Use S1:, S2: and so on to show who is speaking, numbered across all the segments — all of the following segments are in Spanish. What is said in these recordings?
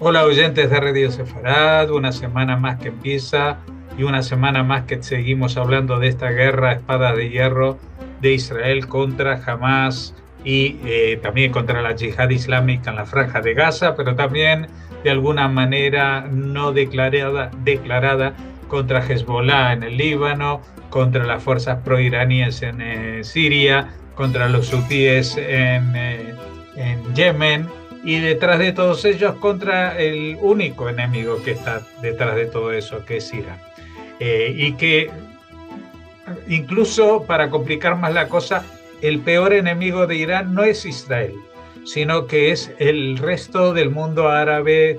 S1: Hola oyentes de Radio Sefarad, una semana más que empieza y una semana más que seguimos hablando de esta guerra a espada de hierro de Israel contra Hamas y también contra la yihad islámica en la Franja de Gaza, pero también de alguna manera no declarada contra Hezbollah en el Líbano, contra las fuerzas proiraníes en Siria, contra los hutíes en Yemen y detrás de todos ellos contra el único enemigo que está detrás de todo eso, que es Irán. Y que incluso para complicar más la cosa, el peor enemigo de Irán no es Israel, sino que es el resto del mundo árabe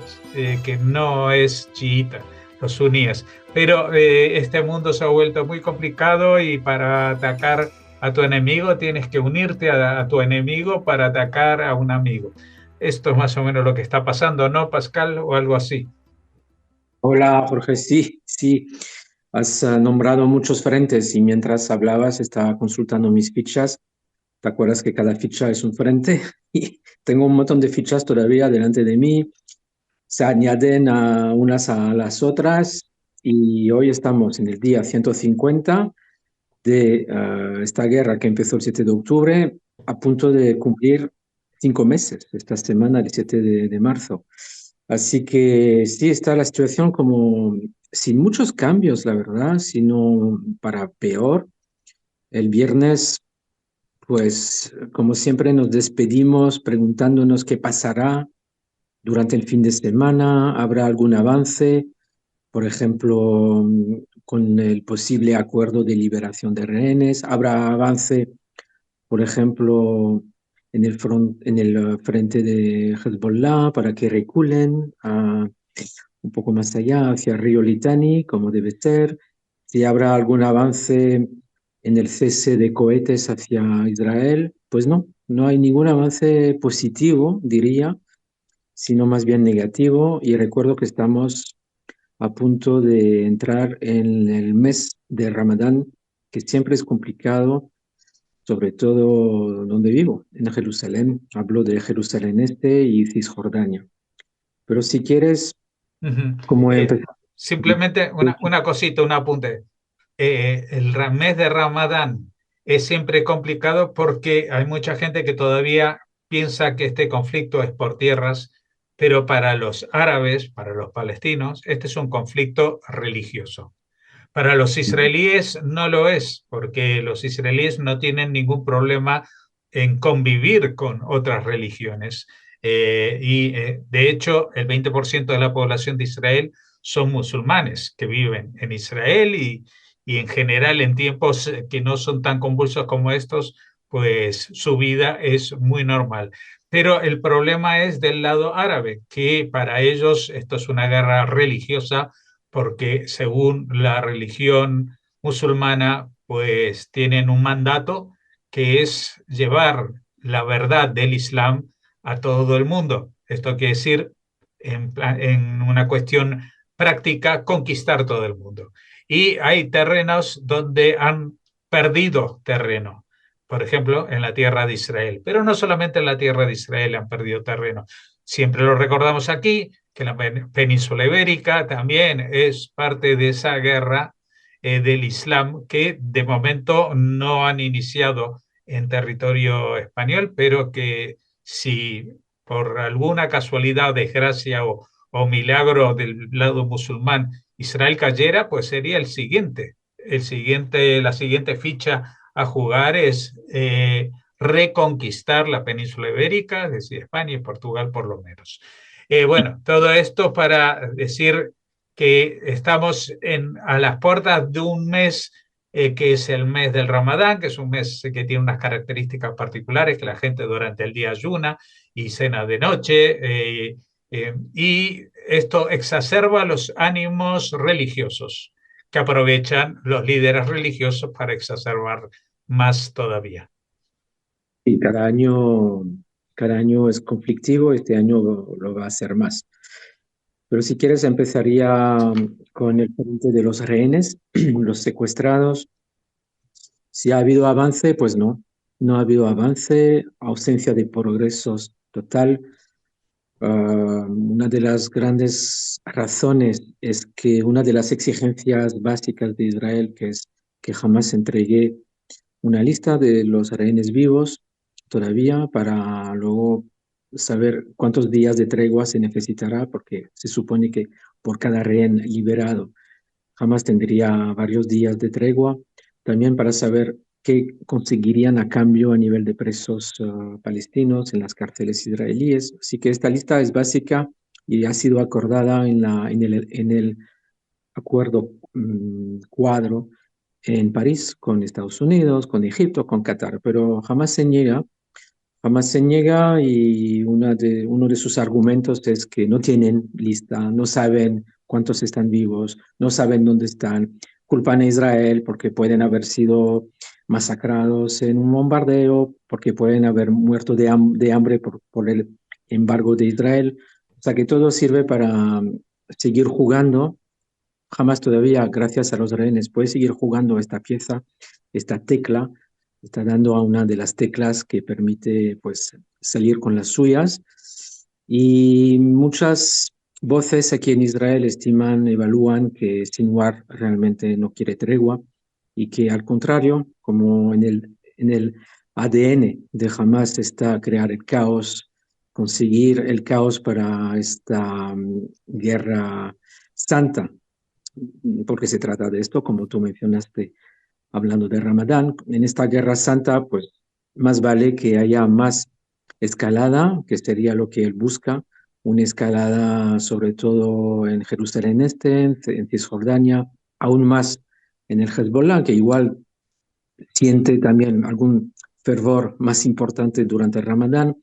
S1: que no es chiita, los suníes. Pero este mundo se ha vuelto muy complicado y para atacar a tu enemigo tienes que unirte a tu enemigo para atacar a un amigo. Esto es más o menos lo que está pasando, ¿no, Pascal? O algo así.
S2: Hola Jorge, sí, sí, has nombrado muchos frentes y mientras hablabas estaba consultando mis fichas. ¿Te acuerdas que cada ficha es un frente? Y tengo un montón de fichas todavía delante de mí, se añaden a unas a las otras y hoy estamos en el día 150 de esta guerra que empezó el 7 de octubre, a punto de cumplir 5 meses, esta semana, el 7 de marzo. Así que sí, está la situación como sin muchos cambios, la verdad, sino para peor. El viernes, pues como siempre, nos despedimos preguntándonos qué pasará durante el fin de semana, habrá algún avance, por ejemplo, con el posible acuerdo de liberación de rehenes, habrá avance, por ejemplo, en el frente de Hezbollah para que reculen un poco más allá, hacia Río Litani, como debe ser, si habrá algún avance en el cese de cohetes hacia Israel. Pues no, no hay ningún avance positivo, diría, sino más bien negativo. Y recuerdo que estamos a punto de entrar en el mes de Ramadán, que siempre es complicado, sobre todo donde vivo, en Jerusalén. Hablo de Jerusalén Este y Cisjordania. Pero si quieres,
S1: Ujú.
S2: como he
S1: Eh,
S2: empezado.
S1: Simplemente una cosita, un apunte. Mes de Ramadán es siempre complicado porque hay mucha gente que todavía piensa que este conflicto es por tierras, pero para los árabes, para los palestinos, este es un conflicto religioso. Para los israelíes no lo es, porque los israelíes no tienen ningún problema en convivir con otras religiones. De hecho, el 20% de la población de Israel son musulmanes que viven en Israel y en general en tiempos que no son tan convulsos como estos, pues su vida es muy normal. Pero el problema es del lado árabe, que para ellos esto es una guerra religiosa porque según la religión musulmana, pues tienen un mandato que es llevar la verdad del Islam a todo el mundo. Esto quiere decir, en una cuestión práctica, conquistar todo el mundo. Y hay terrenos donde han perdido terreno, por ejemplo, en la tierra de Israel. Pero no solamente en la tierra de Israel han perdido terreno. Siempre lo recordamos aquí, que la península ibérica también es parte de esa guerra del Islam que de momento no han iniciado en territorio español, pero que si por alguna casualidad, desgracia o milagro del lado musulmán Israel cayera, pues sería la siguiente ficha a jugar es reconquistar la península ibérica, es decir, España y Portugal por lo menos. Bueno, todo esto para decir que estamos a las puertas de un mes que es el mes del Ramadán, que es un mes que tiene unas características particulares, que la gente durante el día ayuna y cena de noche, y esto exacerba los ánimos religiosos que aprovechan los líderes religiosos para exacerbar más todavía.
S2: Y cada año es conflictivo, este año lo va a ser más. Pero si quieres, empezaría con el frente de los rehenes, los secuestrados. Si ha habido avance, pues no, no ha habido avance, ausencia de progresos total. Una de las grandes razones es que una de las exigencias básicas de Israel, que es que jamás entregue una lista de los rehenes vivos todavía para luego saber cuántos días de tregua se necesitará, porque se supone que por cada rehén liberado jamás tendría varios días de tregua, también para saber qué conseguirían a cambio a nivel de presos palestinos en las cárceles israelíes. Así que esta lista es básica y ha sido acordada en el acuerdo cuadro en París con Estados Unidos, con Egipto, con Qatar, pero jamás se niega y uno de sus argumentos es que no tienen lista, no saben cuántos están vivos, no saben dónde están. Culpan a Israel porque pueden haber sido masacrados en un bombardeo, porque pueden haber muerto de hambre por el embargo de Israel. O sea que todo sirve para seguir jugando. Jamás todavía, gracias a los rehenes, puede seguir jugando esta pieza, esta tecla, está dando a una de las teclas que permite pues salir con las suyas. Y muchas voces aquí en Israel estiman, evalúan que Sinwar realmente no quiere tregua y que al contrario, como en el ADN de Hamas está crear el caos, conseguir el caos para esta guerra santa, porque se trata de esto, como tú mencionaste, hablando de Ramadán. En esta guerra santa, pues más vale que haya más escalada, que sería lo que él busca, una escalada sobre todo en Jerusalén Este, en Cisjordania, aún más en el Hezbollah, que igual siente también algún fervor más importante durante el Ramadán.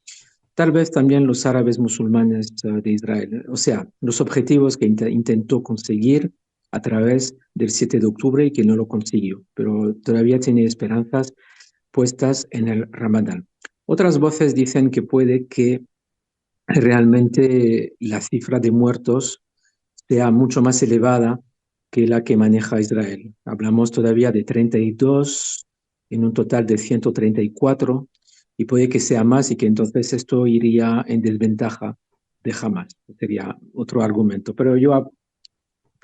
S2: Tal vez también los árabes musulmanes de Israel. O sea, los objetivos que intentó conseguir a través del 7 de octubre y que no lo consiguió, pero todavía tiene esperanzas puestas en el Ramadán. Otras voces dicen que puede que realmente la cifra de muertos sea mucho más elevada que la que maneja Israel. Hablamos todavía de 32 en un total de 134 y puede que sea más y que entonces esto iría en desventaja de Hamas. Sería otro argumento. Pero yo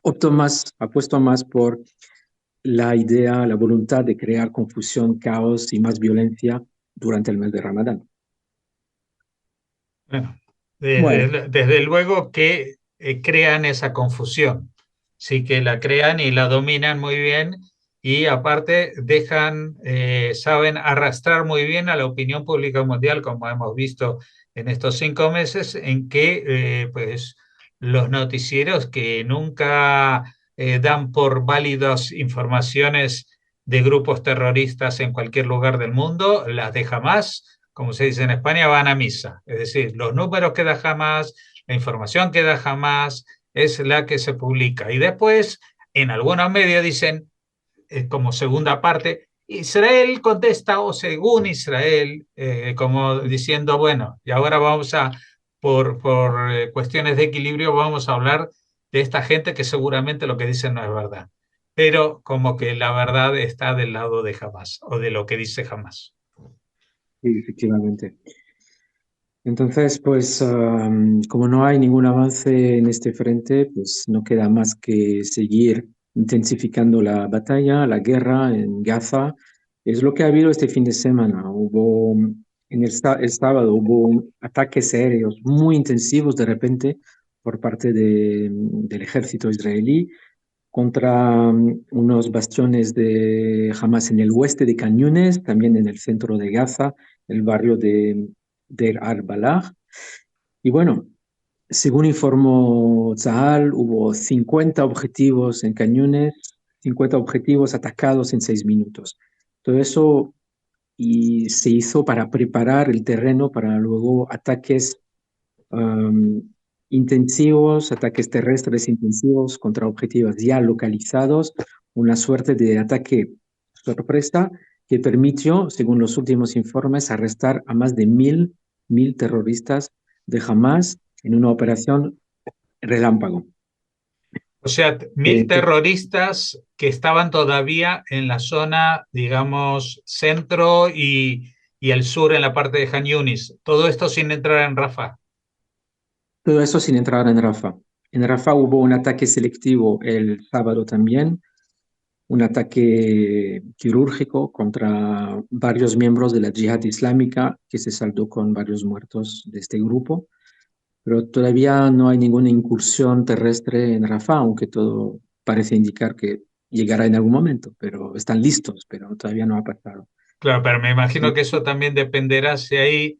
S2: apuesto más por la idea, la voluntad de crear confusión, caos y más violencia durante el mes de Ramadán.
S1: Bueno,
S2: Bueno,
S1: desde luego que crean esa confusión, sí que la crean y la dominan muy bien y aparte saben arrastrar muy bien a la opinión pública mundial, como hemos visto en estos 5 meses, en que pues los noticieros que nunca dan por válidas informaciones de grupos terroristas en cualquier lugar del mundo, las de Hamas, como se dice en España, van a misa. Es decir, los números que da Hamas, la información que da Hamas es la que se publica. Y después, en algunos medios dicen, como segunda parte, Israel contesta o según Israel, como diciendo, bueno, y ahora por cuestiones de equilibrio, vamos a hablar de esta gente que seguramente lo que dicen no es verdad. Pero como que la verdad está del lado de Hamas o de lo que dice Hamas.
S2: sí, efectivamente. Entonces, pues como no hay ningún avance en este frente, pues no queda más que seguir intensificando la batalla, la guerra en Gaza. Es lo que ha habido este fin de semana. El sábado hubo ataques aéreos muy intensivos de repente por parte del ejército israelí contra unos bastiones de Hamas en el oeste de Can Yunes, también en el centro de Gaza, el barrio de Deir al-Balah. Y bueno, según informó Tzahal, hubo 50 objetivos en Can Yunes, 50 objetivos atacados en 6 minutos. Todo eso y se hizo para preparar el terreno para luego ataques um, intensivos, ataques terrestres intensivos contra objetivos ya localizados, una suerte de ataque sorpresa que permitió, según los últimos informes, arrestar a más de mil terroristas de Hamas en una operación relámpago.
S1: O sea, 1.000 terroristas que estaban todavía en la zona, digamos, centro y el sur en la parte de Han Yunis. Todo esto sin entrar en Rafah.
S2: Todo eso sin entrar en Rafah. En Rafah hubo un ataque selectivo el sábado también, un ataque quirúrgico contra varios miembros de la Yihad Islámica que se saldó con varios muertos de este grupo, pero todavía no hay ninguna incursión terrestre en Rafah, aunque todo parece indicar que llegará en algún momento, pero están listos, pero todavía no ha pasado.
S1: Claro, pero me imagino
S2: Sí,
S1: que eso también dependerá si hay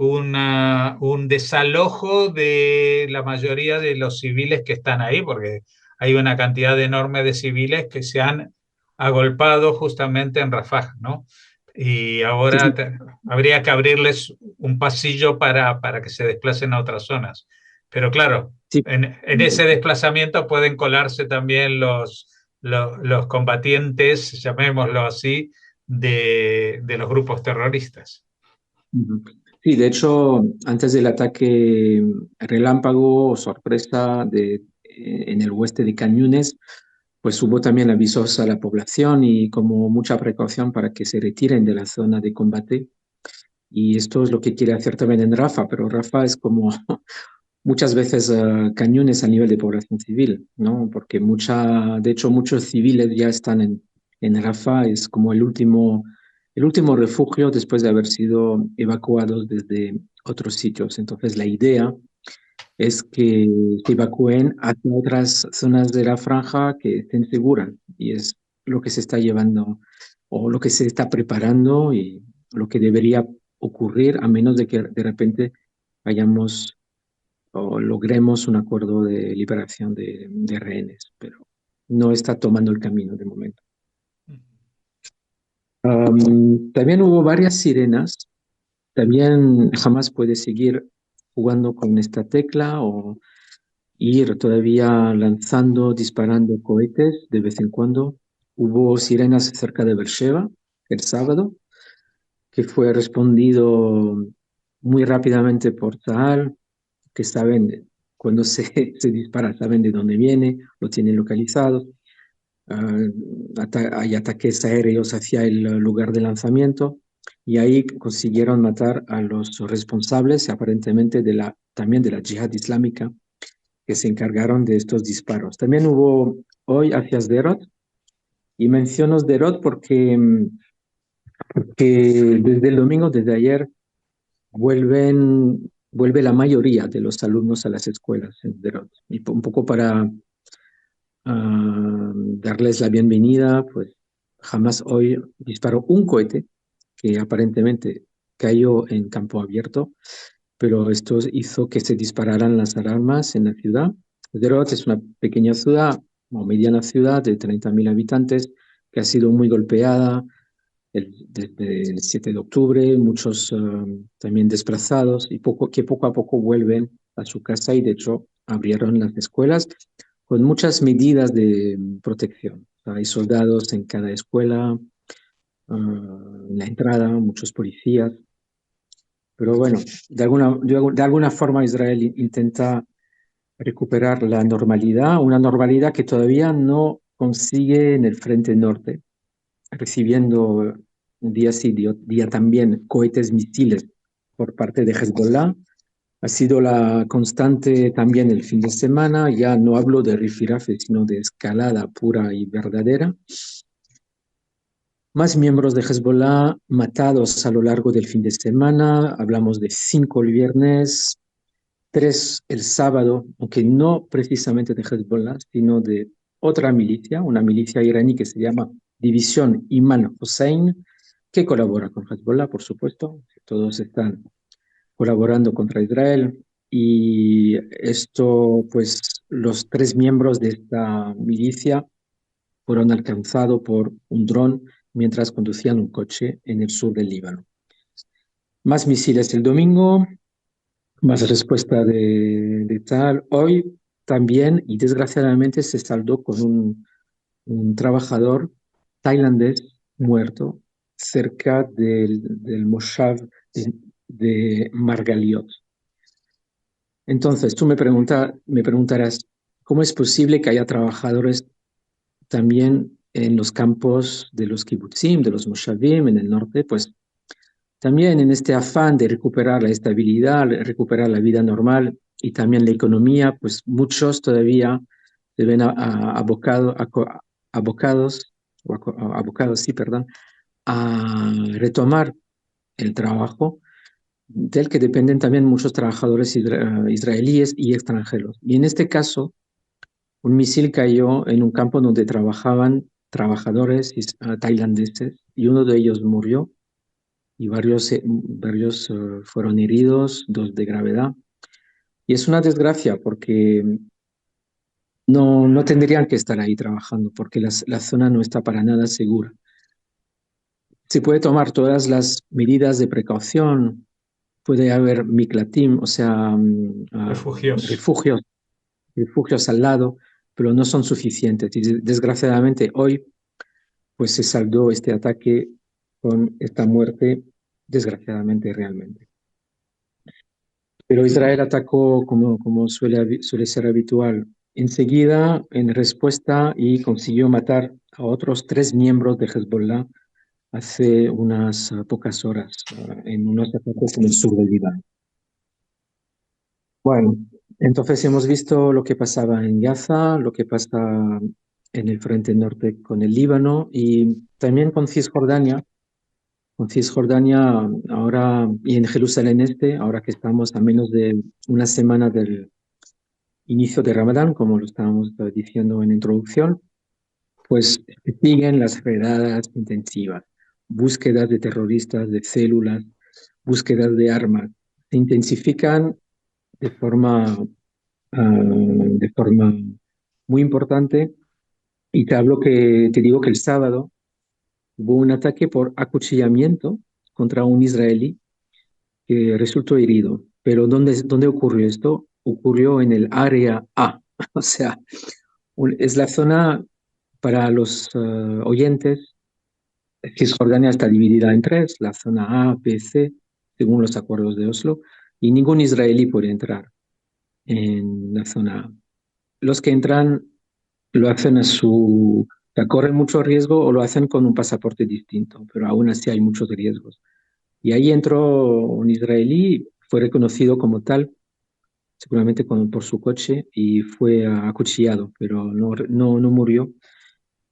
S1: un desalojo de la mayoría de los civiles que están ahí, porque hay una cantidad enorme de civiles que se han agolpado justamente en Rafah, ¿no? Y
S2: sí,
S1: ahora
S2: sí.
S1: habría que abrirles un pasillo para que se desplacen a otras zonas. Pero claro,
S2: Sí.
S1: en ese desplazamiento pueden colarse también los combatientes, llamémoslo así, de los grupos terroristas.
S2: Ujú. Sí, de hecho, antes del ataque relámpago o sorpresa en el oeste de Cañunes, pues hubo también avisos a la población y como mucha precaución para que se retiren de la zona de combate. Y esto es lo que quiere hacer también en Rafa, pero Rafa es como muchas veces cañones a nivel de población civil, ¿no? Porque de hecho, muchos civiles ya están en Rafah, es como el último refugio después de haber sido evacuados desde otros sitios. Entonces, la idea es que se evacúen hacia otras zonas de la franja que estén seguras, y es lo que se está llevando o lo que se está preparando y lo que debería ocurrir a menos de que de repente hayamos o logremos un acuerdo de liberación de rehenes, pero no está tomando el camino de momento. También hubo varias sirenas, también jamás puede seguir jugando con esta tecla o ir todavía lanzando, disparando cohetes de vez en cuando. Hubo sirenas cerca de Beersheba el sábado, que fue respondido muy rápidamente por Tzal, que saben cuando se dispara, saben de dónde viene, lo tienen localizado. Ah, hay ataques aéreos hacia el lugar de lanzamiento y ahí consiguieron matar a los responsables, aparentemente también de la yihad islámica, que se encargaron de estos disparos. También hubo hoy hacia Sderot, y menciono Sderot porque que desde el domingo, desde ayer, vuelve la mayoría de los alumnos a las escuelas en Sderot. Y un poco para darles la bienvenida, pues jamás hoy disparó un cohete que aparentemente cayó en campo abierto, pero esto hizo que se dispararan las alarmas en la ciudad. Sderot es una pequeña ciudad o mediana ciudad de 30.000 habitantes que ha sido muy golpeada desde el 7 de octubre, muchos también desplazados y que poco a poco vuelven a su casa y de hecho abrieron las escuelas con muchas medidas de protección. Hay soldados en cada escuela, en la entrada, muchos policías, pero bueno, de alguna forma Israel intenta recuperar la normalidad, una normalidad que todavía no consigue en el frente norte, recibiendo día sí, día también cohetes misiles por parte de Hezbollah. Ha sido la constante también el fin de semana. Ya no hablo de rifirafe, sino de escalada pura y verdadera. Más miembros de Hezbollah matados a lo largo del fin de semana. Hablamos de 5 el viernes, 3 el sábado, aunque no precisamente de Hezbollah, sino de otra milicia, una milicia iraní que se llama División Imam Hussein, que colabora con Hezbollah, por supuesto. Todos están colaborando contra Israel. Y esto, pues, los 3 miembros de esta milicia fueron alcanzados por un dron mientras conducían un coche en el sur del Líbano. Más misiles el domingo, más respuesta de tal. Hoy también, y desgraciadamente, se saldó con un trabajador tailandés muerto cerca del Moshav de Margaliot. Entonces, tú me preguntarás, ¿cómo es posible que haya trabajadores también en los campos de los kibbutzim, de los moshavim en el norte? Pues también en este afán de recuperar la estabilidad, recuperar la vida normal, y también la economía, pues muchos todavía se ven abocados, abocados, sí, perdón, a retomar el trabajo del que dependen también muchos trabajadores israelíes y extranjeros. Y en este caso, un misil cayó en un campo donde trabajaban trabajadores tailandeses y uno de ellos murió y varios fueron heridos, dos de gravedad. Y es una desgracia porque no tendrían que estar ahí trabajando porque la zona no está para nada segura. Se puede tomar todas las medidas de precaución, puede haber miklatim, o sea,
S1: Refugios.
S2: refugios al lado, pero no son suficientes. Y desgraciadamente hoy, pues se saldó este ataque con esta muerte, desgraciadamente realmente. Pero Israel atacó como suele ser habitual, enseguida en respuesta y consiguió matar a otros 3 miembros de Hezbollah hace unas pocas horas en unos ataques en el sur del Líbano. Bueno, entonces hemos visto lo que pasaba en Gaza, lo que pasa en el frente norte con el Líbano y también con Cisjordania. Con Cisjordania ahora y en Jerusalén Este, ahora que estamos a menos de una semana del inicio de Ramadán, como lo estábamos diciendo en introducción, pues siguen las redadas intensivas, búsquedas de terroristas, de células, búsquedas de armas. Se intensifican de forma muy importante. Y te digo que el sábado hubo un ataque por acuchillamiento contra un israelí que resultó herido. Pero ¿dónde ocurrió esto? Ocurrió en el área A. O sea, es la zona para los oyentes. Cisjordania está dividida en tres, la zona A, B, C, según los acuerdos de Oslo, y ningún israelí puede entrar en la zona A. Los que entran lo hacen o sea, corren mucho riesgo o lo hacen con un pasaporte distinto, pero aún así hay muchos riesgos. Y ahí entró un israelí, fue reconocido como tal, seguramente por su coche, y fue acuchillado, pero no murió.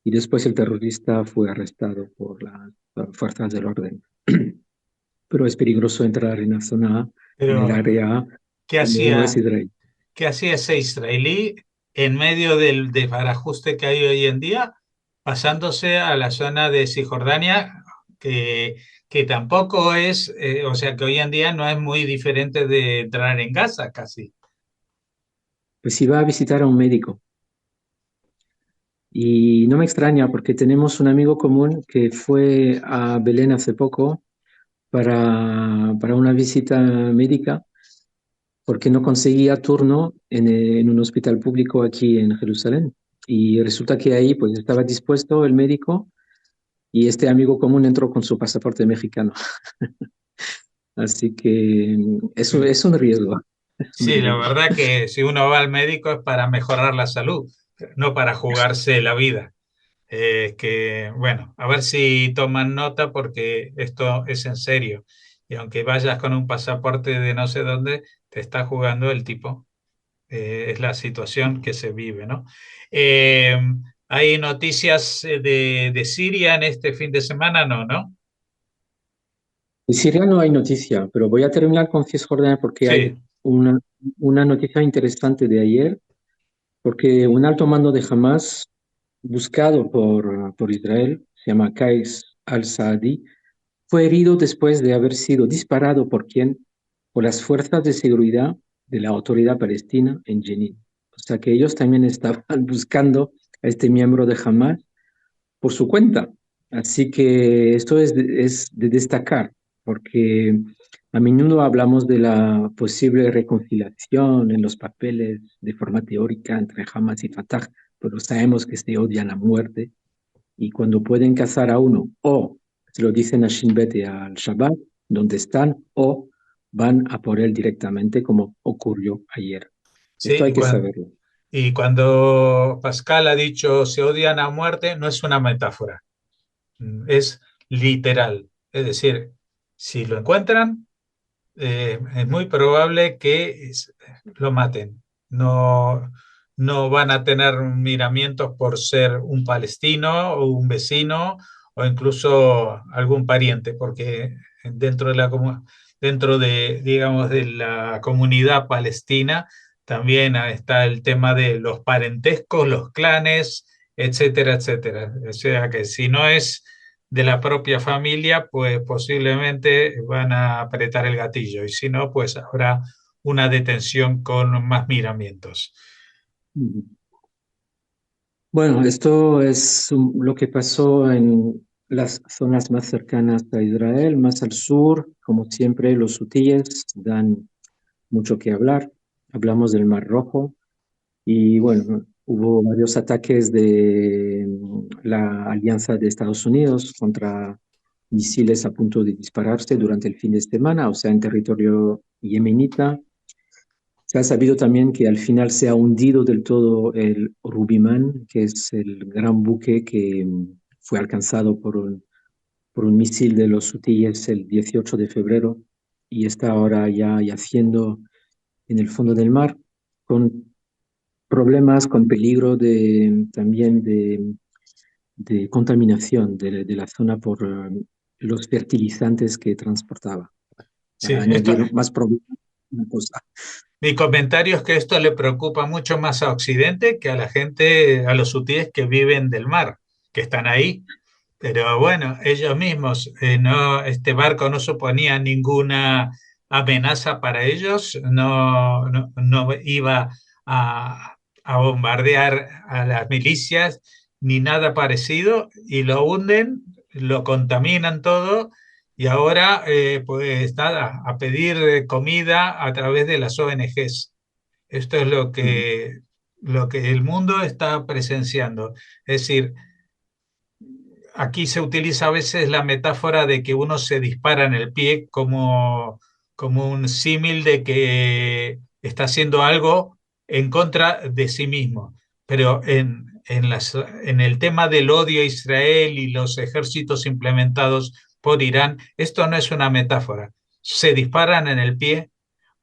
S2: Y después el terrorista fue arrestado por las fuerzas del orden. Pero es peligroso entrar en la zona A, en el
S1: Pero,
S2: área A,
S1: ¿qué
S2: cuando uno es
S1: hacía,
S2: israelí.
S1: qué hacía ese israelí en medio del desbarajuste que hay hoy en día, pasándose a la zona de Cisjordania, que tampoco es, o sea, que hoy en día no es muy diferente de entrar en Gaza casi?
S2: Pues iba a visitar a un médico. Y no me extraña porque tenemos un amigo común que fue a Belén hace poco para una visita médica porque no conseguía turno en un hospital público aquí en Jerusalén. Y resulta que ahí pues estaba dispuesto el médico y este amigo común entró con su pasaporte mexicano. Así que eso es un riesgo, es un
S1: Sí, la
S2: riesgo.
S1: verdad que si uno va al médico es para mejorar la salud, no para jugarse la vida. Que, bueno, a ver si toman nota porque esto es en serio. Y aunque vayas con un pasaporte de no sé dónde, te está jugando el tipo. Es la situación que se vive, ¿no? Eh, ¿Hay noticias de Siria en este fin de semana? No, ¿no?
S2: De Siria no hay noticia, pero voy a terminar con Cisjordania porque hay
S1: Sí,
S2: una, una noticia interesante de ayer, porque un alto mando de Hamas, buscado por Israel, se llama Qais al-Saadi, fue herido después de haber sido disparado por quién? Por las fuerzas de seguridad de la autoridad palestina en Jenin. O sea que ellos también estaban buscando a este miembro de Hamas por su cuenta. Así que esto es de destacar, porque a menudo hablamos de la posible reconciliación en los papeles de forma teórica entre Hamas y Fatah, pero sabemos que se odian a muerte y cuando pueden cazar a uno o se lo dicen a Shin Bet y al Shabbat, donde están, o van a por él directamente como ocurrió ayer.
S1: sí,
S2: Esto hay que saberlo.
S1: y cuando Pascal ha dicho se odian a muerte, no es una metáfora, es literal. Es decir, si lo encuentran, es muy probable que lo maten. No, no van a tener miramientos por ser un palestino o un vecino o incluso algún pariente, porque dentro de dentro de, digamos, de la comunidad palestina también está el tema de los parentescos, los clanes, etcétera, etcétera. O sea que si no es de la propia familia, pues posiblemente van a apretar el gatillo y si no, pues habrá una detención con más miramientos.
S2: Ujú. Bueno, esto es lo que pasó en las zonas más cercanas a Israel, más al sur. Como siempre, los hutíes dan mucho que hablar. Hablamos del Mar Rojo y bueno, hubo varios ataques de la Alianza de Estados Unidos contra misiles a punto de dispararse durante el fin de semana, o sea, en territorio yemenita. Se ha sabido también que al final se ha hundido del todo el Rubiman, que es el gran buque que fue alcanzado por un misil de los hutíes el 18 de febrero y está ahora ya yaciendo en el fondo del mar con problemas, con peligro también de contaminación de la zona por los fertilizantes que transportaba.
S1: Sí,
S2: Para
S1: esto,
S2: añadir más problemas, una cosa.
S1: mi comentario es que esto le preocupa mucho más a Occidente que a la gente, a los hutíes que viven del mar, que están ahí. Pero bueno, ellos mismos, no, este barco no suponía ninguna amenaza para ellos, no iba a bombardear a las milicias ni nada parecido, y lo hunden, lo contaminan todo, y ahora pues nada, a pedir comida a través de las ONGs. Esto es
S2: Ujú,
S1: lo que el mundo está presenciando. Es decir, aquí se utiliza a veces la metáfora de que uno se dispara en el pie como un símil de que está haciendo algo en contra de sí mismo. Pero en el tema del odio a Israel y los ejércitos implementados por Irán, esto no es una metáfora. Se disparan en el pie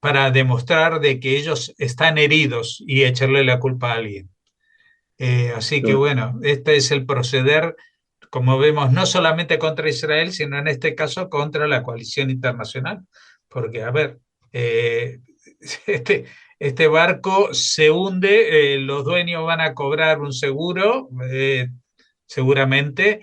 S1: para demostrar de que ellos están heridos y echarle la culpa a alguien. Así que
S2: claro,
S1: bueno, este es el proceder, como vemos, no solamente contra Israel, sino en este caso contra la coalición internacional. Porque, a ver, eh, este, este barco se hunde, los dueños van a cobrar un seguro, seguramente,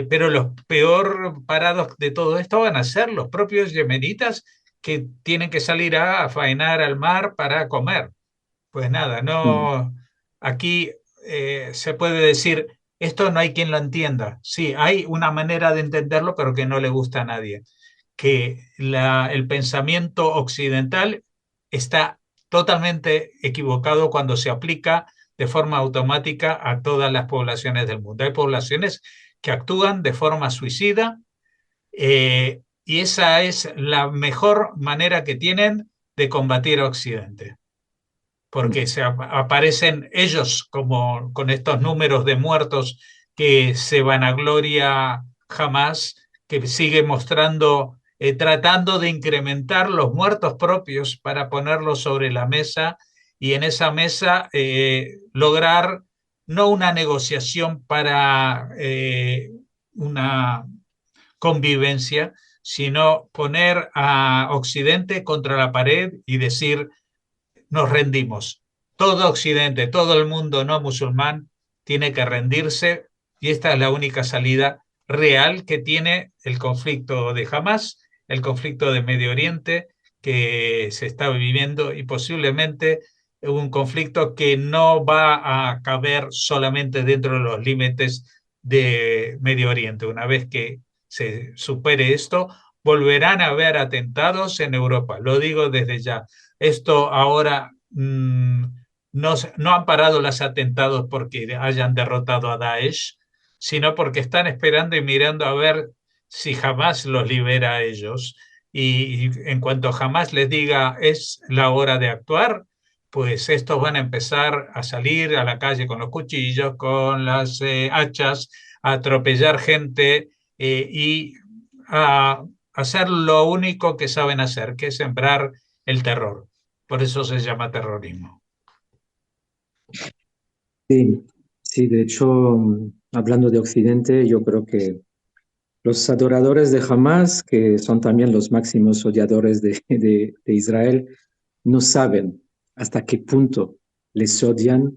S1: pero los peor parados de todo esto van a ser los propios yemenitas que tienen que salir a faenar al mar para comer. Pues nada,
S2: ujú,
S1: no, aquí se puede decir, esto no hay quien lo entienda. Sí, hay una manera de entenderlo, pero que no le gusta a nadie. Que el pensamiento occidental está totalmente equivocado cuando se aplica de forma automática a todas las poblaciones del mundo. Hay poblaciones que actúan de forma suicida y esa es la mejor manera que tienen de combatir a Occidente porque
S2: ujú,
S1: se aparecen ellos como con estos números de muertos que se vanagloria jamás, que sigue mostrando, tratando de incrementar los muertos propios para ponerlos sobre la mesa y en esa mesa lograr no una negociación para una convivencia, sino poner a Occidente contra la pared y decir nos rendimos. Todo Occidente, todo el mundo no musulmán tiene que rendirse y esta es la única salida real que tiene el conflicto de Hamas, el conflicto de Medio Oriente que se está viviendo y posiblemente un conflicto que no va a caber solamente dentro de los límites de Medio Oriente. Una vez que se supere esto, volverán a haber atentados en Europa. Lo digo desde ya. Esto ahora no han parado los atentados porque hayan derrotado a Daesh, sino porque están esperando y mirando a ver si jamás los libera a ellos. Y en cuanto jamás les diga es la hora de actuar, pues estos van a empezar a salir a la calle con los cuchillos, con las hachas, a atropellar gente y a hacer lo único que saben hacer, que es sembrar el terror por eso se llama terrorismo.
S2: Sí, sí, de hecho, hablando de Occidente, yo creo que los adoradores de Hamas, que son también los máximos odiadores de Israel, no saben hasta qué punto les odian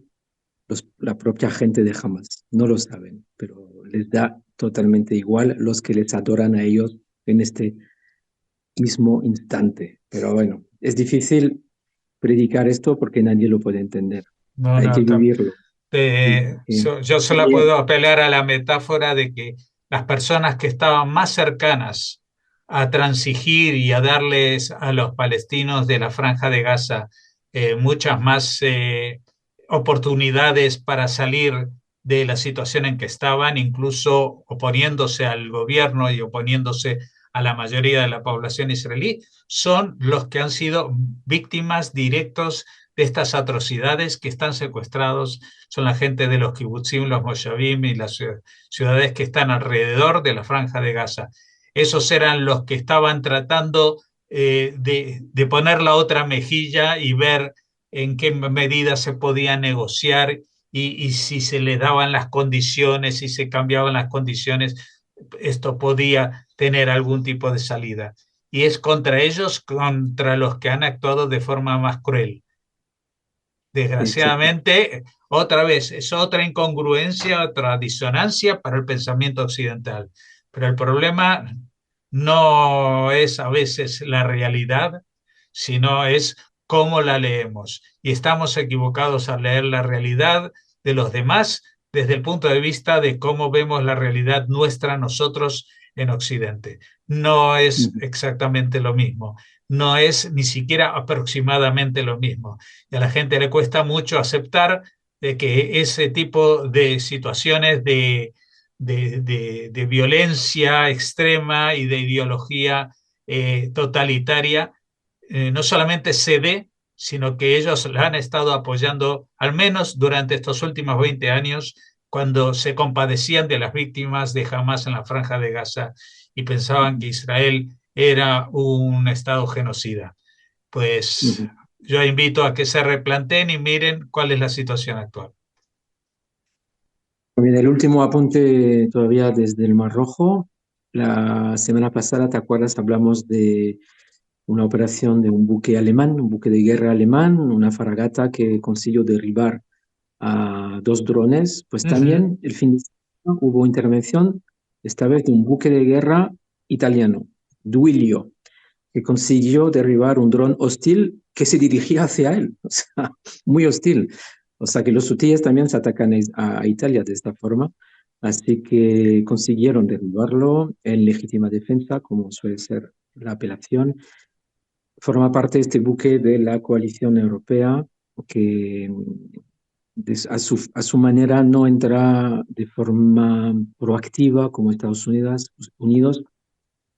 S2: la propia gente de Hamas. No lo saben, pero les da totalmente igual los que les adoran a ellos en este mismo instante. Pero bueno, es difícil predicar esto porque nadie lo puede entender.
S1: No,
S2: Hay
S1: no,
S2: que vivirlo. Sí,
S1: yo solo
S2: también,
S1: puedo apelar a la metáfora de que las personas que estaban más cercanas a transigir y a darles a los palestinos de la Franja de Gaza muchas más oportunidades para salir de la situación en que estaban, incluso oponiéndose al gobierno y oponiéndose a la mayoría de la población israelí, son los que han sido víctimas directos de estas atrocidades, que están secuestrados, son la gente de los kibutzim, los moshavim y las ciudades que están alrededor de la Franja de Gaza. Esos eran los que estaban tratando de poner la otra mejilla y ver en qué medida se podía negociar y si se le daban las condiciones, si se cambiaban las condiciones, esto podía tener algún tipo de salida. Y es contra ellos, contra los que han actuado de forma más cruel.
S2: exacto.
S1: Desgraciadamente, otra vez, es otra incongruencia, otra disonancia para el pensamiento occidental. Pero el problema no es a veces la realidad, sino es cómo la leemos. Y estamos equivocados al leer la realidad de los demás desde el punto de vista de cómo vemos la realidad nuestra nosotros en Occidente. No es
S2: Ujú.
S1: exactamente lo mismo, no es ni siquiera aproximadamente lo mismo. Y a la gente le cuesta mucho aceptar de que ese tipo de situaciones de violencia extrema y de ideología totalitaria no solamente se dé, sino que ellos la han estado apoyando, al menos durante estos últimos 20 años, cuando se compadecían de las víctimas de Hamas en la Franja de Gaza y pensaban que Israel era un estado genocida. Pues
S2: Ujú.
S1: yo invito a que se replanteen y miren cuál es la situación actual.
S2: Bien, el último apunte todavía desde el Mar Rojo. La semana pasada, ¿te acuerdas? Hablamos de una operación de un buque alemán, un buque de guerra alemán, una fragata que consiguió derribar a dos drones. Pues
S1: Uh -huh.
S2: también el fin de semana hubo intervención, esta vez de un buque de guerra italiano, Duilio, que consiguió derribar un dron hostil que se dirigía hacia él, o sea, muy hostil. O sea que los hutíes también se atacan a Italia de esta forma, así que consiguieron derribarlo en legítima defensa, como suele ser la apelación. Forma parte este buque de la coalición europea que a su manera no entra de forma proactiva como Estados Unidos,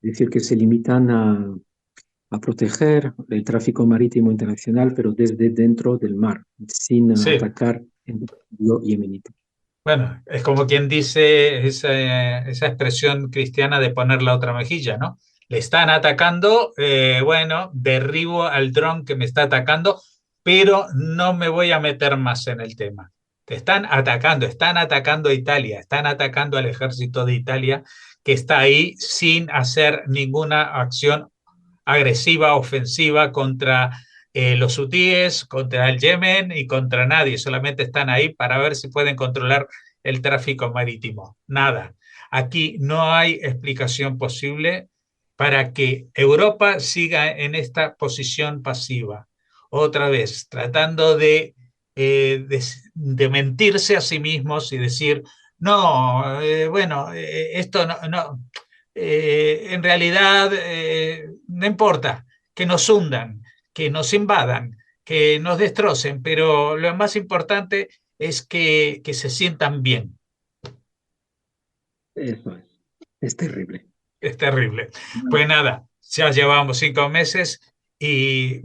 S2: es decir, que se limitan a proteger el tráfico marítimo internacional, pero desde dentro del mar, sin
S1: Sí,
S2: atacar en territorio yemenita.
S1: bueno, es como quien dice esa expresión cristiana de poner la otra mejilla, ¿no? Le están atacando, bueno, derribo al dron que me está atacando, pero no me voy a meter más en el tema. Te están atacando a Italia, están atacando al ejército de Italia que está ahí sin hacer ninguna acción agresiva, ofensiva contra los hutíes, contra el Yemen y contra nadie. Solamente están ahí para ver si pueden controlar el tráfico marítimo. Nada. Aquí no hay explicación posible para que Europa siga en esta posición pasiva. Otra vez, tratando de mentirse a sí mismos y decir, no, bueno, esto no, en realidad no importa que nos hundan, que nos invadan, que nos destrocen, pero lo más importante es que se sientan bien.
S2: Eso es terrible.
S1: Es terrible. Pues nada, ya llevamos 5 meses y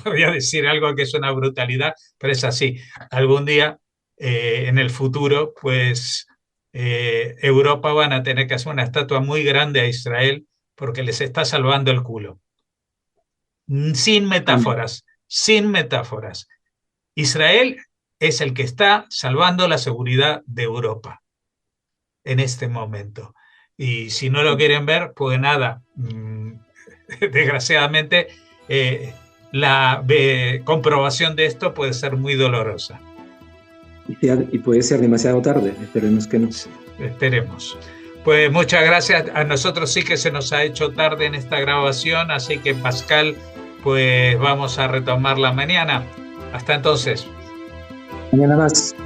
S1: voy a decir algo que es una brutalidad, pero es así. Algún día, en el futuro, pues Europa van a tener que hacer una estatua muy grande a Israel porque les está salvando el culo. Sin
S2: Amén.
S1: metáforas. sin metáforas. Israel es el que está salvando la seguridad de Europa en este momento. Y si no lo quieren ver, pues nada, desgraciadamente la comprobación de esto puede ser muy dolorosa.
S2: Y puede ser demasiado tarde, esperemos que no.
S1: Sí, esperemos. Pues muchas gracias. A nosotros sí que se nos ha hecho tarde en esta grabación, así que Pascal, pues vamos a retomarla mañana. Hasta entonces.
S2: Mañana más.